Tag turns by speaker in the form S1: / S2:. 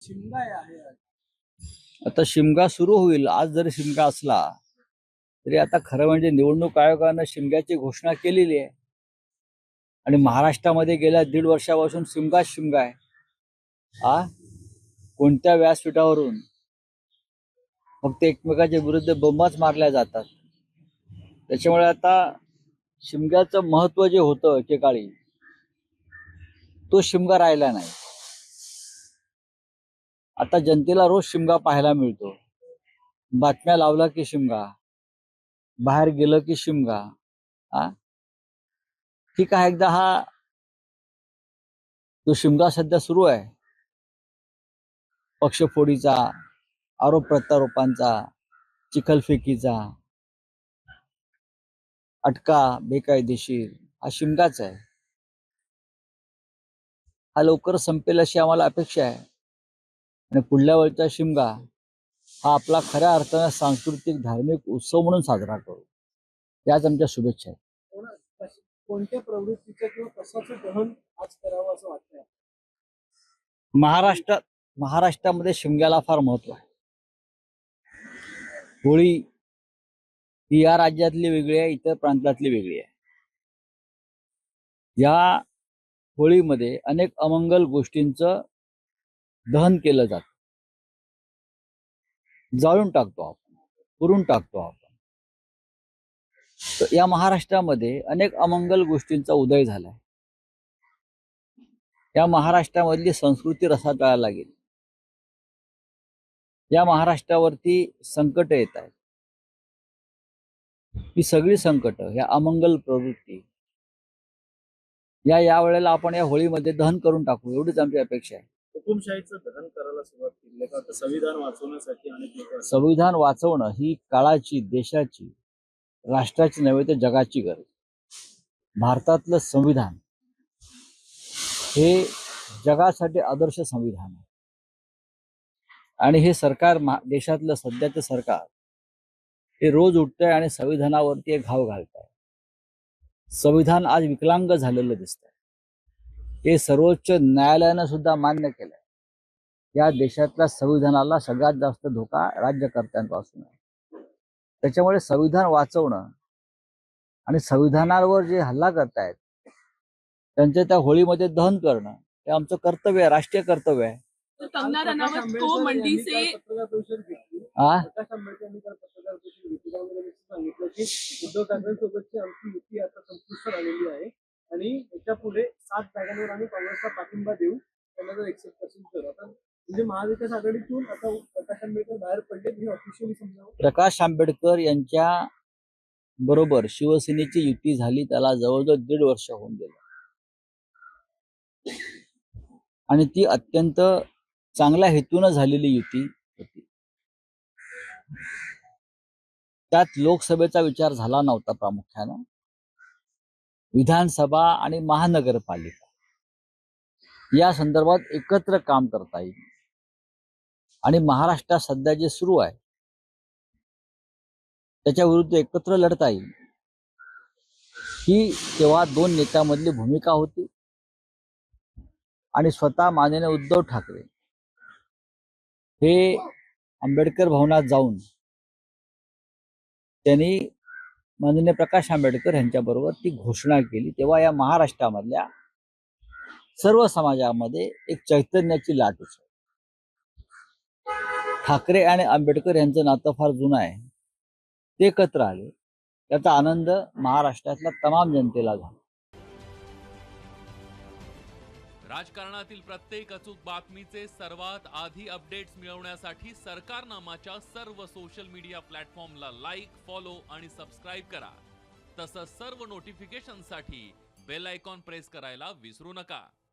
S1: शिमगा आहे आज.
S2: आता शिमगा सुरू होईल. आज जरी शिमगा असला तरी आता खरं म्हणजे निवडणूक आयोगानं शिमग्याची घोषणा केलेली आहे आणि महाराष्ट्रामध्ये गेल्या 1.5 वर्षापासून शिमगा आहे. कोणत्या व्यासपीठावरून फक्त एकमेकाच्या विरुद्ध बोंबाच मारल्या जातात. त्याच्यामुळे आता शिमग्याचं महत्व जे होतं एकेकाळी तो शिमगा राहिला नाही. आता जनतेला रोज शिमगा पाहायला मिळतो. बातम्या लावला की शिमगा, बाहेर गेलं की शिमगा. ठीक आहे, एकदा हा जो शिमगा सध्या सुरू आहे, पक्षफोडीचा, आरोप प्रत्यारोपांचा, चिखलफेकीचा, अटका बेकायदेशीर, हा शिमगाच आहे. हा लवकर संपेल अशी आम्हाला अपेक्षा आहे आणि पुढल्या वेळचा शिमगा हा आपला खऱ्या अर्थानं सांस्कृतिक धार्मिक उत्सव म्हणून साजरा करू, याच आमच्या शुभेच्छा आहेत.
S1: कोणत्या प्रवृत्तीचं किंवा कशाचं दहन आज करावं असं वाटतंय?
S2: महाराष्ट्रामध्ये शिमग्याला फार महत्व आहे. होळी ही या राज्यातली वेगळी आहे, इतर प्रांतातली वेगळी आहे. या होळीमध्ये अनेक अमंगल गोष्टींचं दहन केलं जातं. जाळून टाकतो आपण, पुरून टाकतो आपण. तर या महाराष्ट्रामध्ये अनेक अमंगल गोष्टींचा उदय झालाय. या महाराष्ट्रामधली संस्कृती रसातळाला लागेल. या महाराष्ट्रावरती संकट येत आहेत. ही सगळी संकट, ह्या अमंगल प्रवृत्ती या वेळेला आपण या होळीमध्ये दहन करून टाकू, एवढीच आमची अपेक्षा आहे.
S1: हुकुमशाहीचं दहन करायला सुरुवात केली का? संविधान वाचवण्यासाठी अनेक लोक.
S2: संविधान वाचवणं ही काळाची, देशाची, राष्ट्राची नव्हे तर जगाची गरज. भारतातलं संविधान हे जगासाठी आदर्श संविधान आहे आणि हे सरकार, देशातलं सध्याचं सरकार हे रोज उठतंय आणि संविधानावरती एक घाव घालतंय. संविधान आज विकलांग झालेलं दिसतंय. हे सर्वोच्च न्यायालयानं सुद्धा मान्य केलंय. या देशातल्या संविधानाला सगळ्यात जास्त धोका राज्यकर्त्यांपासून आहे. त्याच्यामुळे संविधान वाचवणं आणि संविधानावर जे हल्ला करतायत त्यांचे त्या होळीमध्ये दहन करणं हे आमचं कर्तव्य आहे, राष्ट्रीय कर्तव्य आहे.
S1: कंगना रनावत को मंडी से पत्रकार परिषद घेतली. प्रकाश आंबेडकर यांनी काल पत्रकार परिषद घेतली. त्यामध्ये सांगितलं की उद्धव ठाकरेंसोबतची आमची युती आता संपुष्टात आलेली आहे आणि याच्या पुढे 7 जागांवर आम्ही काँग्रेसला पाठिंबा देऊ, त्यांना जर एक्सेप्ट असेल तर. आता म्हणजे महाविकास आघाडीतून आता प्रकाश आंबेडकर बाहेर पडले, हे ऑफिशियली समजावं.
S2: प्रकाश आंबेडकर यांच्या बरोबर शिवसेनेची युती झाली त्याला जवळजवळ 1.5 वर्ष होऊन गेलं आणि ती अत्यंत चांगल्या हेतूनं झालेली युती होती. त्यात लोकसभेचा विचार झाला नव्हता. प्रामुख्यानं विधानसभा आणि महानगरपालिका या संदर्भात एकत्र काम करता येईल आणि महाराष्ट्रात सध्या जे सुरू आहे त्याच्या विरुद्ध एकत्र लढता येईल, ही तेव्हा 2 नेत्यांमधली भूमिका होती. आणि स्वतः माननीय उद्धव ठाकरे हे आंबेडकर भवनात जाऊन त्यांनी माननीय प्रकाश आंबेडकर यांच्याबरोबर ती घोषणा केली. तेव्हा या महाराष्ट्रामधल्या सर्व समाजामध्ये एक चैतन्याची लाट उसळली. ठाकरे आणि आंबेडकर यांचं नातं फार जुनं आहे. ते एकत्र आले, त्याचा आनंद महाराष्ट्रातल्या तमाम जनतेला झाला.
S3: राजकारणातील प्रत्येक अचूक बातमीचे सर्वात आधी अपडेट्स मिळवण्यासाठी सरकारनामाच्या सर्व सोशल मीडिया प्लॅटफॉर्मला लाईक, फॉलो आणि सबस्क्राईब करा. तसंच सर्व नोटिफिकेशनसाठी बेल आयकॉन प्रेस करायला विसरू नका.